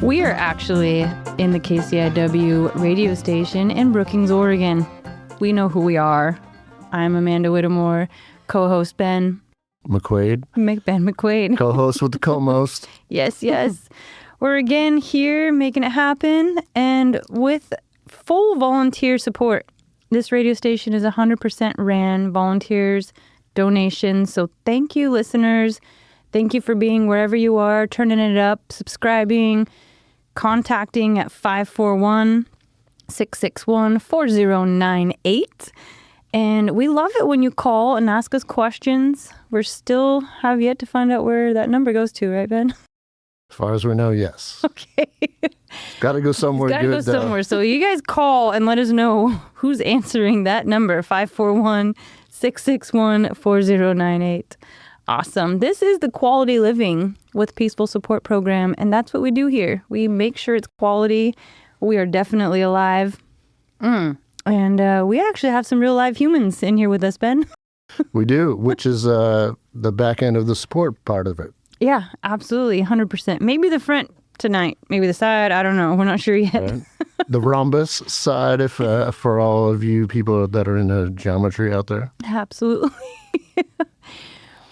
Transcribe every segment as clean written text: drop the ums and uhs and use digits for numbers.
We are actually in the KCIW radio station in Brookings, Oregon. We know who we are. I'm Amanda Whittemore, co-host Ben McQuaid. Ben McQuaid. Co-host with the co-most. Yes. We're again here making it happen and with full volunteer support. This radio station is 100% ran, volunteers, donations. So thank you, listeners. Thank you for being wherever you are, turning it up, subscribing, contacting at 541-661-4098. And we love it when you call and ask us questions. We're still have yet to find out where that number goes to, right, Ben? As far as we know, yes. Okay. Got to go somewhere Gotta good. go somewhere. So you guys call and let us know who's answering that number, 541-661-4098. Awesome. This is the Quality Living with Peaceful Support program, and that's what we do here. We make sure it's quality. We are definitely alive. And we actually have some real live humans in here with us, Ben. We do, which is the back end of the support part of it. Yeah, absolutely. 100%. Maybe the front tonight, maybe the side. I don't know. We're not sure yet. Right. The rhombus side, if for all of you people that are into geometry out there. Absolutely.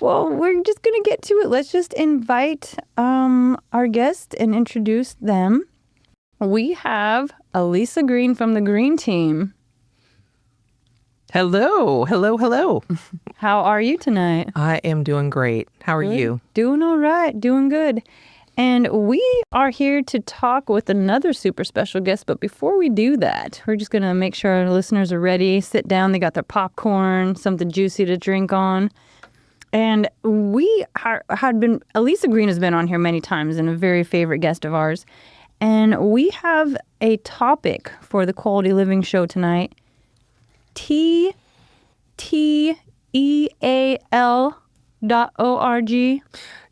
Well, we're just going to get to it. Let's just invite our guest and introduce them. We have Alisa Green from the Green Team. Hello. How are you tonight? I am doing great. How are you? Doing all right. Doing good. And we are here to talk with another super special guest. But before we do that, we're just going to make sure our listeners are ready. Sit down. They got their popcorn, something juicy to drink on. And we had been, Alisa Green has been on here many times and a very favorite guest of ours. And we have a topic for the Quality Living show tonight. TTEAL.org.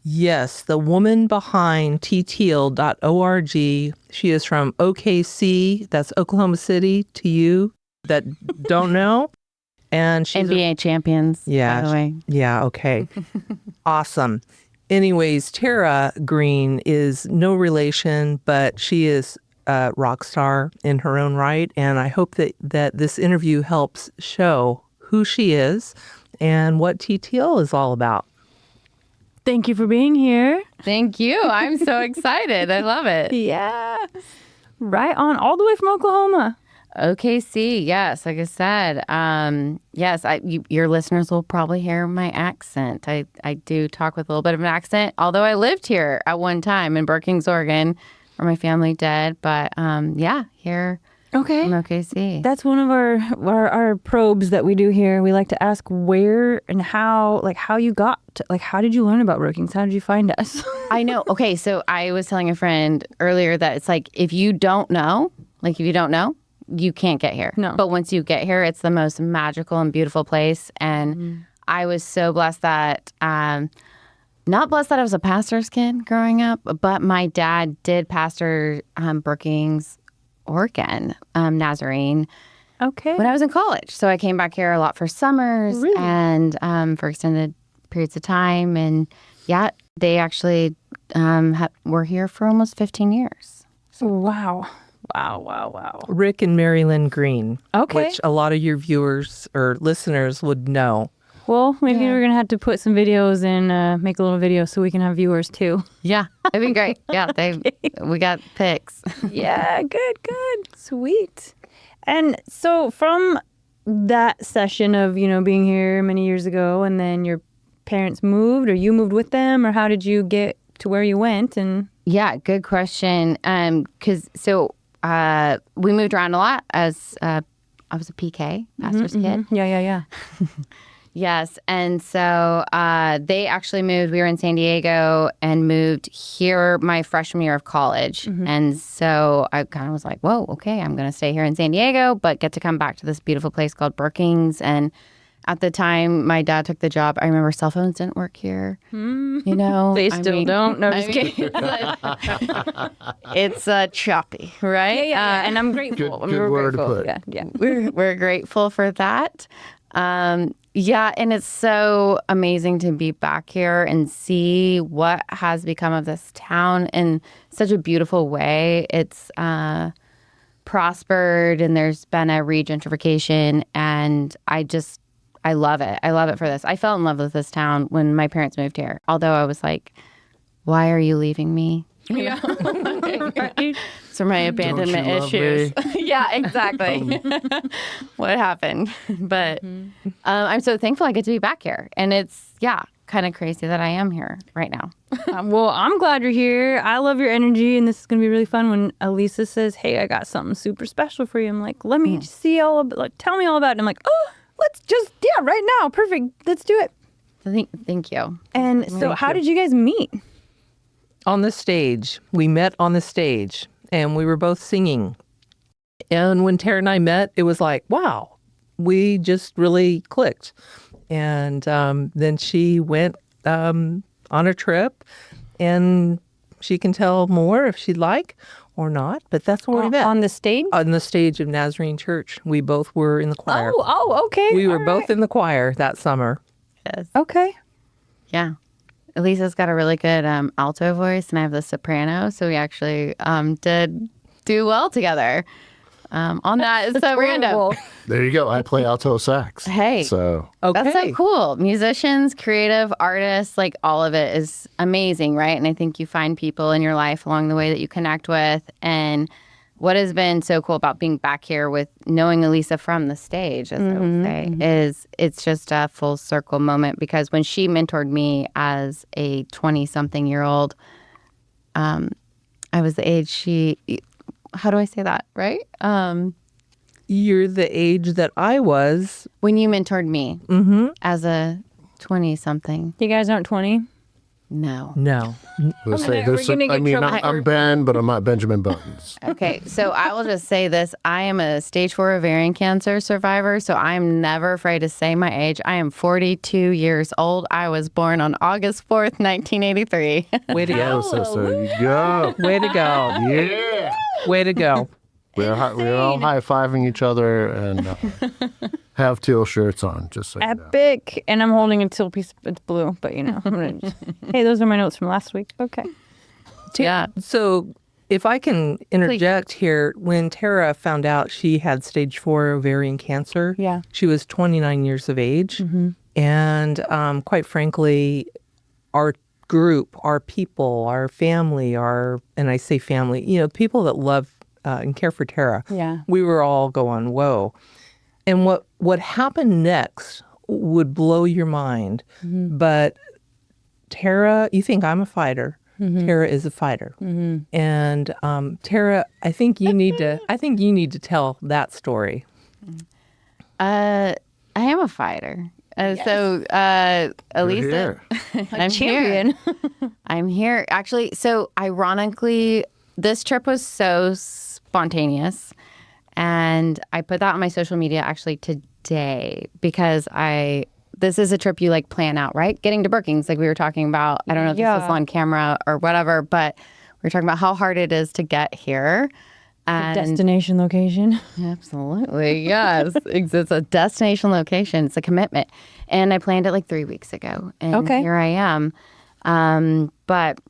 Yes, the woman behind TTEAL.org. She is from OKC, that's Oklahoma City, to you that don't know. And she's NBA champions, yeah, by the way. Yeah, okay. Awesome. Anyways, Tara Green is no relation, but she is a rock star in her own right. And I hope that this interview helps show who she is and what TTEAL is all about. Thank you for being here. Thank you. I'm so excited. I love it. Yeah. Right on. All the way from Oklahoma. OKC, yes. Like I said, yes, your listeners will probably hear my accent. I do talk with a little bit of an accent, although I lived here at one time in Brookings, Oregon, where my family did. But yeah, here Okay. from OKC. That's one of our probes that we do here. We like to ask where and how, how you got, how did you learn about Brookings? How did you find us? I know. Okay, so I was telling a friend earlier that it's like, if you don't know, you can't get here. No. But once you get here, it's the most magical and beautiful place. And I was so blessed that, not blessed that I was a pastor's kid growing up, but my dad did pastor Brookings, Oregon, Nazarene. Okay. When I was in college. So I came back here a lot for summers Really? and for extended periods of time. And yeah, they actually were here for almost 15 years. Wow. Rick and Mary Lynn Green, Okay. which a lot of your viewers or listeners would know. Well, maybe we're going to have to put some videos and make a little video so we can have viewers too. Yeah, that'd be great. Yeah, we got pics. Yeah, good. Sweet. And so from that session of, being here many years ago and then your parents moved or you moved with them, or how did you get to where you went? And Yeah, good question. We moved around a lot as I was a PK, pastor's kid. Yeah. Yes. And so they actually moved. We were in San Diego and moved here my freshman year of college. And so I kind of was like, whoa, okay, I'm going to stay here in San Diego, but get to come back to this beautiful place called Brookings. And at the time my dad took the job, I remember cell phones didn't work here. They still don't. No, just kidding. It's choppy, right? Yeah. And I'm grateful. Good word to put. Yeah. We're grateful for that. Yeah, and it's so amazing to be back here and see what has become of this town in such a beautiful way. It's prospered, and there's been a regentrification, and I love it. I love it for this. I fell in love with this town when my parents moved here, although I was like, why are you leaving me? Yeah. So my abandonment issues. Me? Yeah, exactly. What happened? But I'm so thankful I get to be back here. And it's, kind of crazy that I am here right now. Well, I'm glad you're here. I love your energy, and this is going to be really fun when Alisa says, hey, I got something super special for you. I'm like, let me see all of it. Like, tell me all about it. And I'm like, oh, let's just, right now. Perfect. Let's do it. Thank you. And so how did you guys meet? On the stage. We met on the stage, and we were both singing. And when Tara and I met, it was like, wow, we just really clicked. And then she went on a trip, and she can tell more if she'd like or not, but that's where we met. On the stage? On the stage of Nazarene Church. We both were in the choir. Oh, okay. We were All both right. in the choir that summer. Yes. Okay. Yeah. Elisa's got a really good alto voice, and I have the soprano. So we actually did do well together on that. It's so random. There you go. I play alto sax. Hey. So Okay. That's so cool. Musicians, creative artists, like all of it is amazing, right? And I think you find people in your life along the way that you connect with. And what has been so cool about being back here with knowing Alisa from the stage, as I would say, is it's just a full circle moment, because when she mentored me as a 20-something-year-old, I was the age how do I say that, right? You're the age that I was. When you mentored me as a 20-something. You guys aren't 20? No. No. we'll say We're this. gonna get I mean, trouble I'm Ben, but I'm not Benjamin Buttons. Okay, so I will just say this. I am a stage 4 ovarian cancer survivor, so I'm never afraid to say my age. I am 42 years old. I was born on August 4th, 1983. Way to Go, go. sister. You go. Way to go. Yeah. Way to go. We're all high-fiving each other and have teal shirts on, just so you know. Epic. And I'm holding a teal piece. It's blue, but I'm gonna hey, those are my notes from last week. Okay. Yeah. So if I can interject here, when Tara found out she had stage 4 ovarian cancer, she was 29 years of age. And quite frankly, our group, our people, our family, and I say family, people that love and care for Tara, we were all going, whoa. And what happened next would blow your mind. But Tara, you think I'm a fighter. Tara is a fighter. And Tara, I think you need to tell that story. I am a fighter. So Alisa, I'm champion. Here. I'm here. Actually, so ironically, this trip was so spontaneous, and I put that on my social media actually today, because this is a trip you plan out, right? Getting to Brookings, like we were talking about. I don't know if this was on camera or whatever, but we were talking about how hard it is to get here. And Destination location. Absolutely, yes. It's a destination location. It's a commitment. And I planned it 3 weeks ago, and here I am. But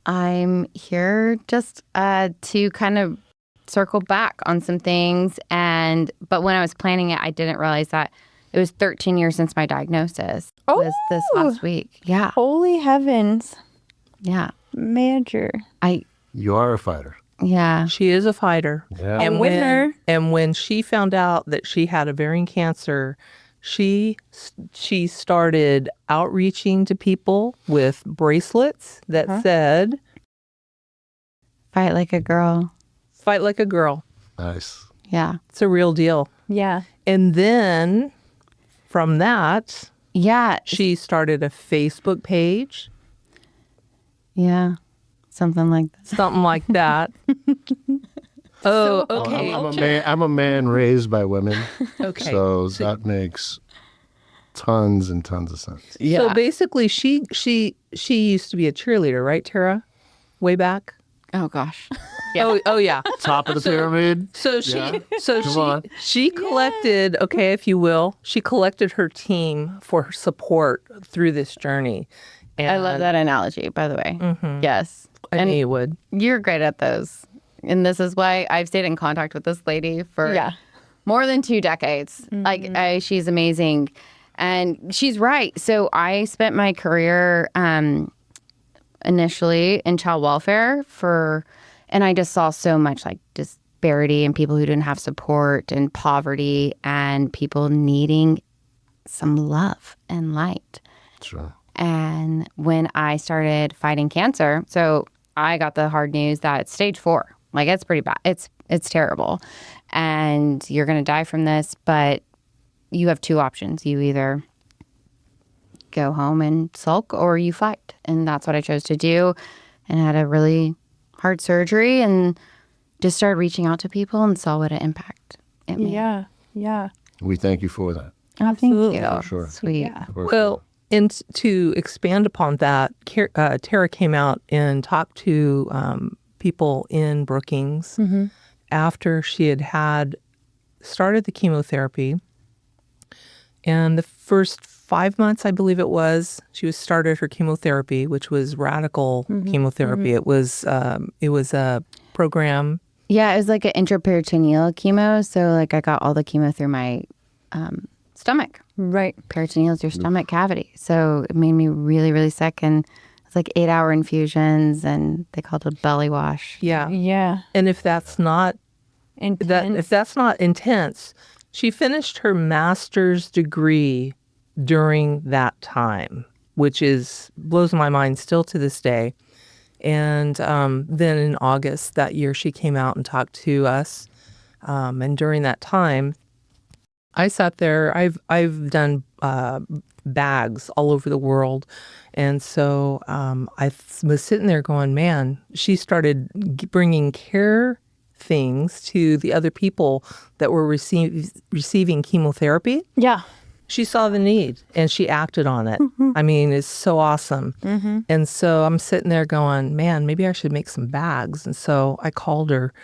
I'm here just to kind of circle back on some things. But when I was planning it, I didn't realize that it was 13 years since my diagnosis. Was this last week. Yeah. Holy heavens. Yeah. Major. You are a fighter. Yeah. She is a fighter. Yeah. And winner. when she found out that she had ovarian cancer, she started outreaching to people with bracelets that said, Fight like a girl. fight like a girl. Nice. Yeah. It's a real deal. Yeah. And then from that, Yeah. she started a Facebook page, Yeah. Something like that. something like that. Oh, Well, okay. I'm a man raised by women, Okay. so that makes tons and tons of sense. Yeah. So basically, she used to be a cheerleader, right, Tara? Way back. Oh, gosh. Oh yeah. Top of the pyramid. So Yeah. Come on. she collected, okay, if you will, she collected her team for her support through this journey. And I love that analogy, by the way. Yes. I knew you would. You're great at those. And this is why I've stayed in contact with this lady for more than 2 decades. Like, she's amazing. And she's right. So I spent my career initially in child welfare and I just saw so much like disparity and people who didn't have support and poverty and people needing some love and light. Sure. And when I started fighting cancer, so I got the hard news that it's stage 4. Like, it's pretty bad. It's terrible. And you're going to die from this, but you have 2 options. You either go home and sulk or you fight. And that's what I chose to do. And had a really hard surgery and just started reaching out to people and saw what an impact it made. Yeah. We thank you for that. Absolutely. Thank you. Sure. Sweet. Yeah. Well, and to expand upon that, Tara came out and talked to people in Brookings after she had started the chemotherapy. And the first 5 months, I believe it was, she started her chemotherapy, which was radical chemotherapy. It was a program. Yeah, it was like an intraperitoneal chemo. So like I got all the chemo through my stomach. Right. Peritoneal is your stomach cavity. So it made me really, really sick. And it's like 8-hour infusions and they called it a belly wash. Yeah. Yeah. And if that's not intense, she finished her master's degree during that time, which blows my mind still to this day. And then in August that year, she came out and talked to us. And during that time, I sat there. I've done bags all over the world, and so I was sitting there going, "Man!" She started bringing care things to the other people that were receiving chemotherapy. Yeah. She saw the need and she acted on it. I mean, it's so awesome. And so I'm sitting there going, man, maybe I should make some bags. And so I called her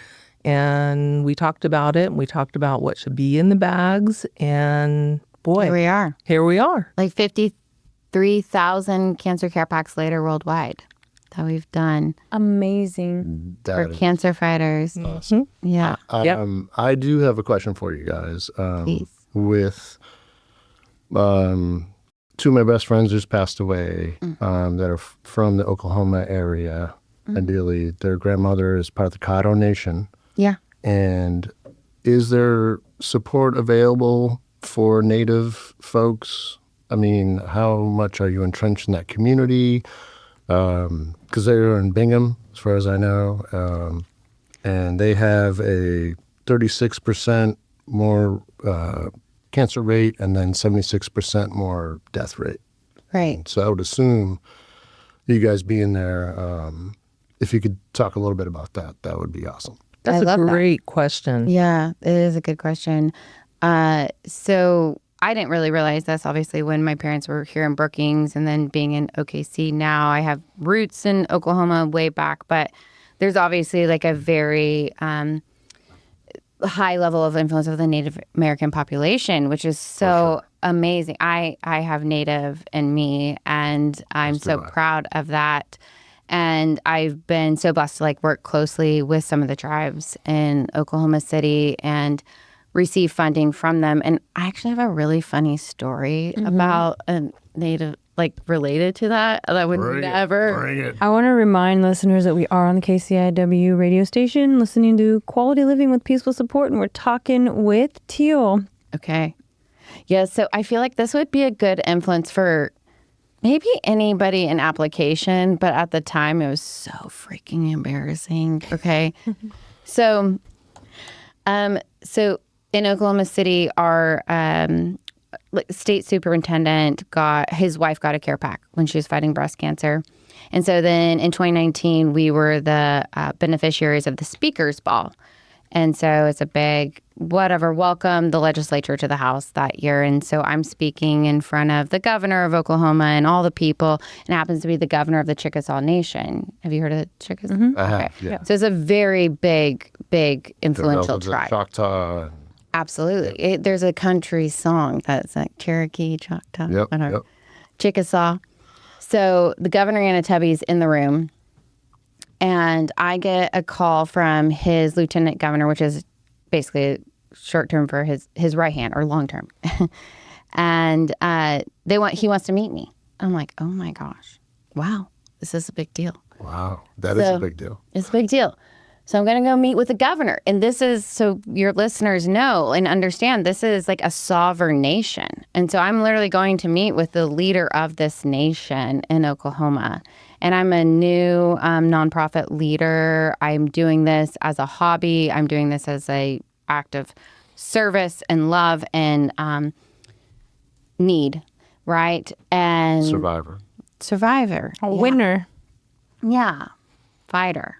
and we talked about it and we talked about what should be in the bags. And boy, Here we are. Like 53,000 cancer care packs later worldwide that we've done. Amazing. For cancer fighters. Awesome. Yeah. I do have a question for you guys. Please. With 2 of my best friends just passed away that are from the Oklahoma area. Ideally, their grandmother is part of the Caddo Nation. Yeah. And is there support available for Native folks? I mean, how much are you entrenched in that community? Because they're in Bingham, as far as I know, and they have a 36% more cancer rate and then 76% more death rate. Right. So I would assume you guys being there, if you could talk a little bit about that, that would be awesome. That's a great question. Yeah, it is a good question. So I didn't really realize this, obviously, when my parents were here in Brookings and then being in OKC now. I have roots in Oklahoma way back, but there's obviously like a very high level of influence of the Native American population, which is so amazing. I have Native in me, and I'm so proud of that. And I've been so blessed to like work closely with some of the tribes in Oklahoma City and receive funding from them. And I actually have a really funny story about a Native, like related to that. I would never. Bring it. I want to remind listeners that we are on the KCIW radio station listening to Quality Living with Peaceful Support, and we're talking with Teal. Okay. Yeah, so I feel like this would be a good influence for maybe anybody in application, but at the time it was so freaking embarrassing. Okay. So in Oklahoma City, our state superintendent his wife got a care pack when she was fighting breast cancer. And so then in 2019, we were the beneficiaries of the Speaker's Ball. And so it's a big whatever, welcome the legislature to the House that year. And so I'm speaking in front of the governor of Oklahoma and all the people, and it happens to be the governor of the Chickasaw Nation. Have you heard of Chickasaw? I have, yeah. So it's a very big, influential The tribe. Choctaw. Absolutely. There's a country song that's like Cherokee, Choctaw, whatever. Yep. Chickasaw. So the governor Anatebby's in the room, and I get a call from his lieutenant governor, which is basically short term for his right hand, or long term. And he wants to meet me. I'm like, oh my gosh, wow, this is a big deal. Wow, that is a big deal. It's a big deal. So I'm going to go meet with the governor. And this is, so your listeners know and understand, this is like a sovereign nation. And so I'm literally going to meet with the leader of this nation in Oklahoma. And I'm a new nonprofit leader. I'm doing this as a hobby. I'm doing this as a act of service and love and need, right? And Survivor. A winner. Yeah. Fighter.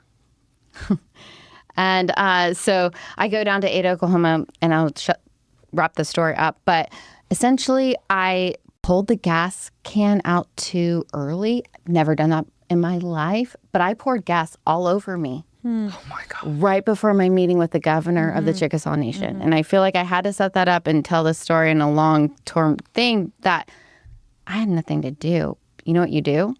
And so I go down to Ada, Oklahoma, and I'll wrap the story up. But essentially, I pulled the gas can out too early. Never done that in my life. But I poured gas all over me. Oh, my God. Right before my meeting with the governor of the Chickasaw Nation. And I feel like I had to set that up and tell the story in a long-term thing that I had nothing to do. You know what you do?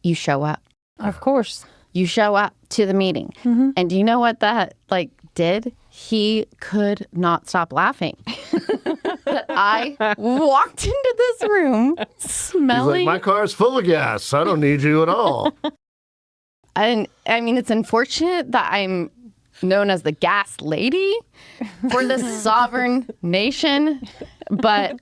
You show up. Of course. You show up to the meeting. And do you know what that did? He could not stop laughing. But I walked into this room smelling. He's like, my car's full of gas. I don't need you at all. And I mean, it's unfortunate that I'm known as the gas lady for this sovereign nation. But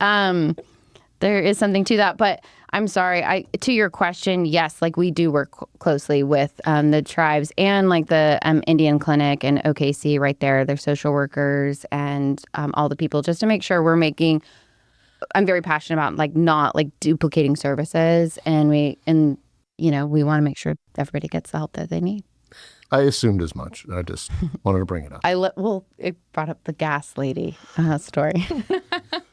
there is something to that. But I'm sorry. To your question, yes, we do work closely with the tribes and the Indian Clinic and OKC right there. They're social workers and all the people, just to make sure we're making. I'm very passionate about not duplicating services, and we want to make sure everybody gets the help that they need. I assumed as much. I just wanted to bring it up. It brought up the gas lady story.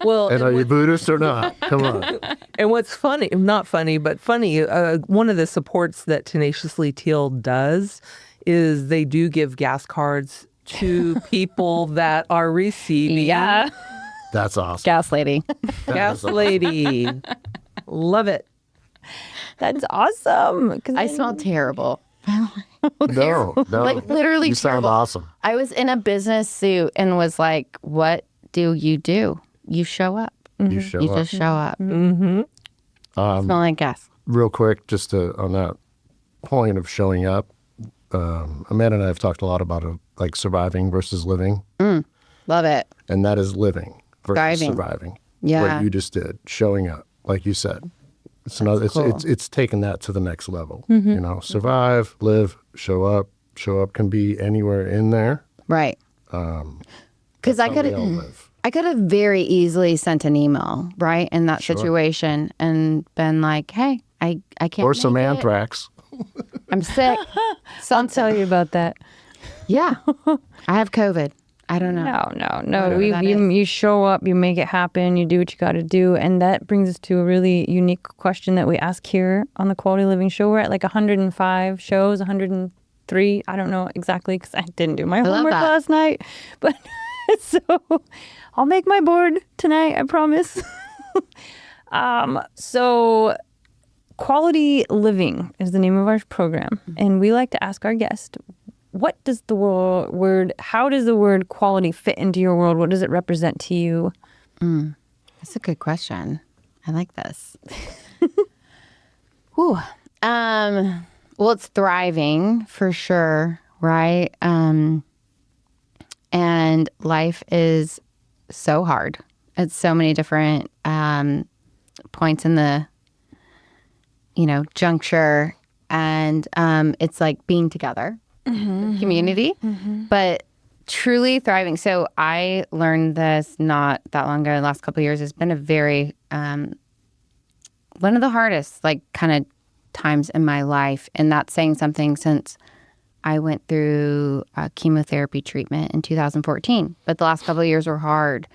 Well, And are you Buddhist or not? Come on. and what's funny, not funny, but funny, one of the supports that Tenaciously Teal does is they do give gas cards to people that are receiving. Yeah. That's awesome. Gas lady. Gas lady. Love it. That's awesome. I smell terrible. No. Literally You sound terrible. awesome. I was in a business suit and was like, what do? You show up. You show You up. just show up. Mm-hmm. Smell like gas. Real quick, just on that point of showing up, Amanda and I have talked a lot about surviving versus living. Love it. And that is living versus Thriving. surviving. Yeah. What you just did, showing up, like you said. It's another. Cool. It's taken that to the next level. Survive, live, show up. Show up can be anywhere in there. Right. Because I could have very easily sent an email, right, in that situation and been like, hey, I can't Or some make it. anthrax. I'm sick. I'll tell you about that. Yeah. I have COVID. I don't know. No. Whatever that You show up, you make it happen, you do what you got to do. And that brings us to a really unique question that we ask here on the Quality Living Show. We're at 105 shows, 103. I don't know exactly because I didn't do my homework last night. But so I'll make my board tonight, I promise. So Quality Living is the name of our program. And we like to ask our guest, what does how does the word quality fit into your world? What does it represent to you? That's a good question. I like this. Whew. Well, it's thriving for sure, right? And life is so hard. It's so many different points in the, juncture. And it's like being together. Community, but truly thriving. So I learned this not that long ago. The last couple of years has been a very one of the hardest kind of times in my life, and that's saying something since I went through chemotherapy treatment in 2014, but the last couple of years were hard,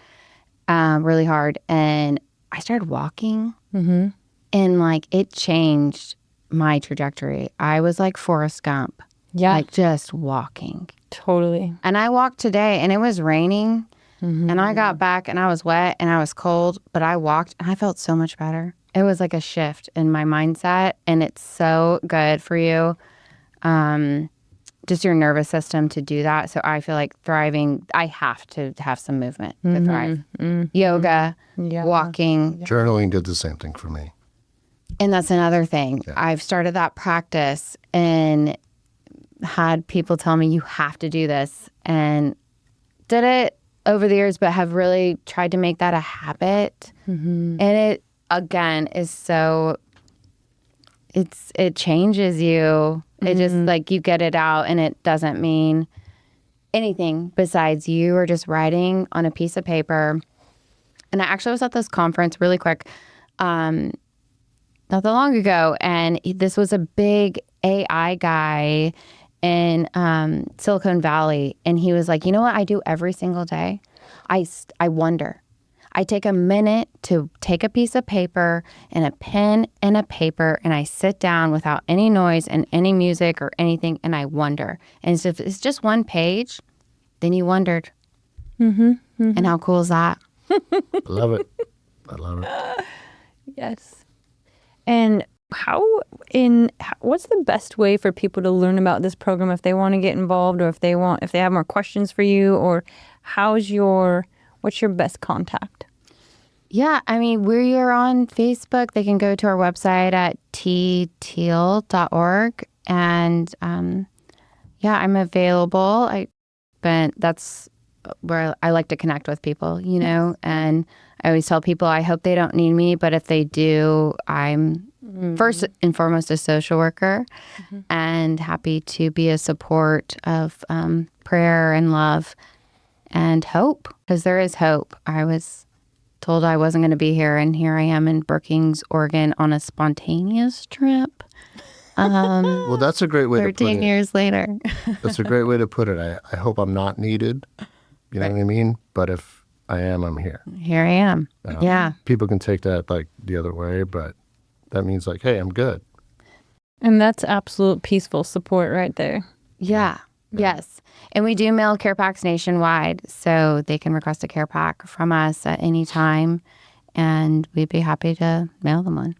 really hard. And I started walking, and like it changed my trajectory. I was like Forrest Gump, like just walking. Totally. And I walked today, and it was raining, and I got back, and I was wet, and I was cold, but I walked, and I felt so much better. It was like a shift in my mindset, and it's so good for you. Just your nervous system to do that. So I feel like thriving, I have to have some movement to thrive. Yoga, walking. Journaling did the same thing for me. And that's another thing. Yeah. I've started that practice and had people tell me, you have to do this. And did it over the years, but have really tried to make that a habit. And it, again, is so, it changes you. It just like you get it out, and it doesn't mean anything besides you are just writing on a piece of paper. And I actually was at this conference really quick, not that long ago, and this was a big AI guy in Silicon Valley, and he was like, you know what I do every single day? I wonder. I take a minute to take a piece of paper and a pen and a paper, and I sit down without any noise and any music or anything, and I wonder. And if it's just one page, then you wondered. And how cool is that? I love it. I love it. Yes. And what's the best way for people to learn about this program if they want to get involved, or if they have more questions for you, or what's your best contact? Yeah, I mean, we are on Facebook. They can go to our website at TTEAL.org. And yeah, I'm available. But that's where I like to connect with people, you know, and I always tell people I hope they don't need me, but if they do, I'm first and foremost a social worker and happy to be a support of prayer and love and hope, because there is hope. I was told I wasn't going to be here, and here I am in Brookings, Oregon on a spontaneous trip. Well, that's a great way to put it. 13 years later. That's a great way to put it. I hope I'm not needed. You know what I mean? But if I am, I'm here. Here I am. Yeah. People can take that like the other way, but that means like, hey, I'm good. And that's absolute peaceful support right there. Yeah. Yes. And we do mail care packs nationwide, so they can request a care pack from us at any time, and we'd be happy to mail them one.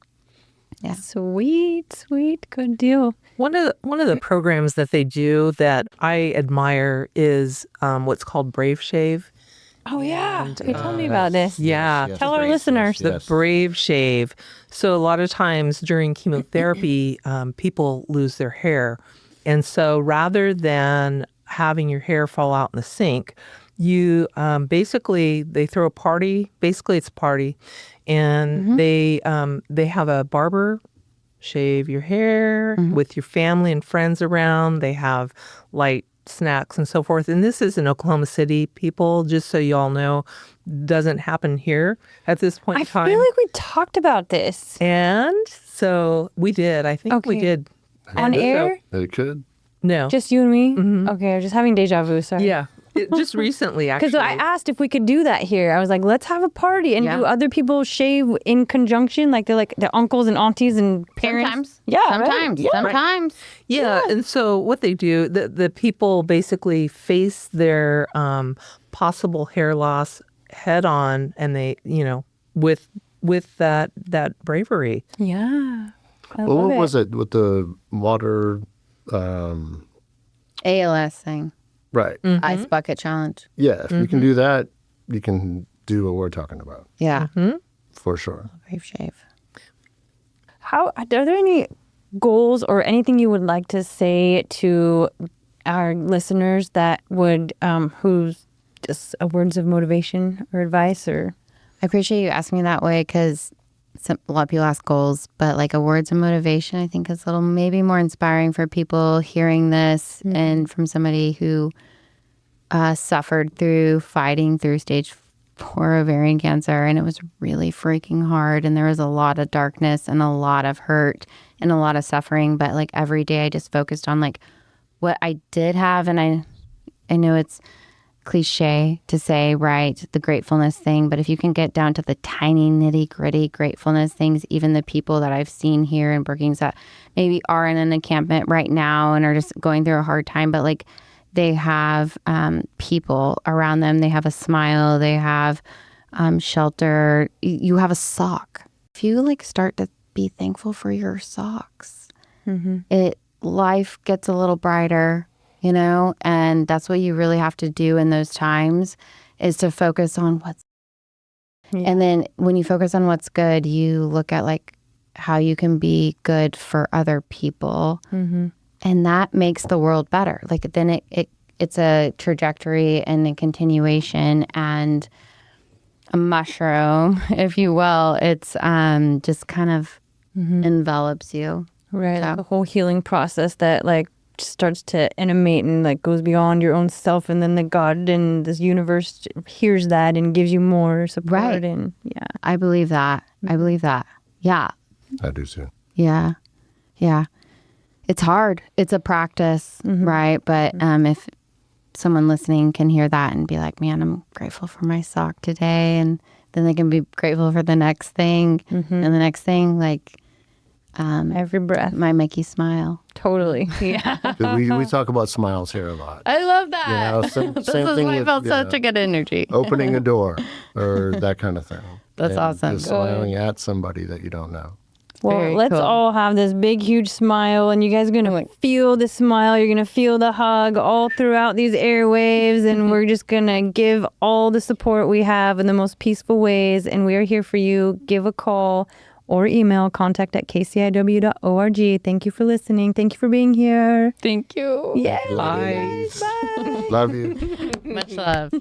Yeah. Sweet. Good deal. One of the programs that they do that I admire is what's called Brave Shave. Oh, yeah. Tell me about this. Yeah. Yes, Tell our listeners. The Yes. Brave Shave. So a lot of times during chemotherapy, people lose their hair. And so rather than having your hair fall out in the sink, you they throw a party. Basically, it's a party. And they have a barber shave your hair with your family and friends around. They have light snacks and so forth. And this is in Oklahoma City, people, just so you all know, doesn't happen here at this point in time. I feel like we talked about this. And so we did. I think we Okay. did. On air? It could. No. Just you and me? Okay, I'm just having deja vu, sorry. Yeah. Just recently, actually. Because I asked if we could do that here. I was like, let's have a party. And do other people shave in conjunction? Like they're like the uncles and aunties and parents? Sometimes. Yeah. right? Sometimes. Yeah. Sometimes. Yeah, and so what they do, the people basically face their possible hair loss head on, and they, with that bravery. Yeah. I Well, love what it. was it with the water? ALS thing. Right. Ice bucket challenge. Yeah. If you can do that, you can do what we're talking about Yeah. for sure. Brave shave. Are there any goals or anything you would like to say to our listeners that would, who's just words of motivation or advice or? I appreciate you asking me that way, because a lot of people ask goals, but like a words of motivation, I think is a little maybe more inspiring for people hearing this and from somebody who suffered through fighting through stage 4 ovarian cancer, and it was really freaking hard, and there was a lot of darkness and a lot of hurt and a lot of suffering, but like every day I just focused on like, what I did have, and I know it's cliche to say, right, the gratefulness thing, but if you can get down to the tiny nitty gritty gratefulness things, even the people that I've seen here in Brookings that maybe are in an encampment right now and are just going through a hard time, but like they have people around them, they have a smile, they have shelter, you have a sock. If you like start to be thankful for your socks, life gets a little brighter. And that's what you really have to do in those times is to focus on what's and then when you focus on what's good, you look at like how you can be good for other people. And that makes the world better. Like then it's a trajectory and a continuation and a mushroom, if you will. It's just kind of envelops you. Right. So. The whole healing process that like starts to animate and like goes beyond your own self, and then the God and this universe hears that and gives you more support. Right. And yeah, I believe that. Yeah. I do too. Yeah. It's hard. It's a practice, right? But if someone listening can hear that and be like, man, I'm grateful for my sock today, and then they can be grateful for the next thing and the next thing, like every breath might make you smile. Totally. Yeah. We talk about smiles here a lot. I love that. This is why I felt such a good energy. Opening a door or that kind of thing. That's awesome. Just smiling at somebody that you don't know. Well, Very let's cool. all have this big, huge smile, and you guys are going to feel the smile. You're going to feel the hug all throughout these airwaves, and we're just going to give all the support we have in the most peaceful ways, and we are here for you. Give a call or email contact@kciw.org. Thank you for listening. Thank you for being here. Thank you. Yeah. Bye. Bye. Love you. Much love.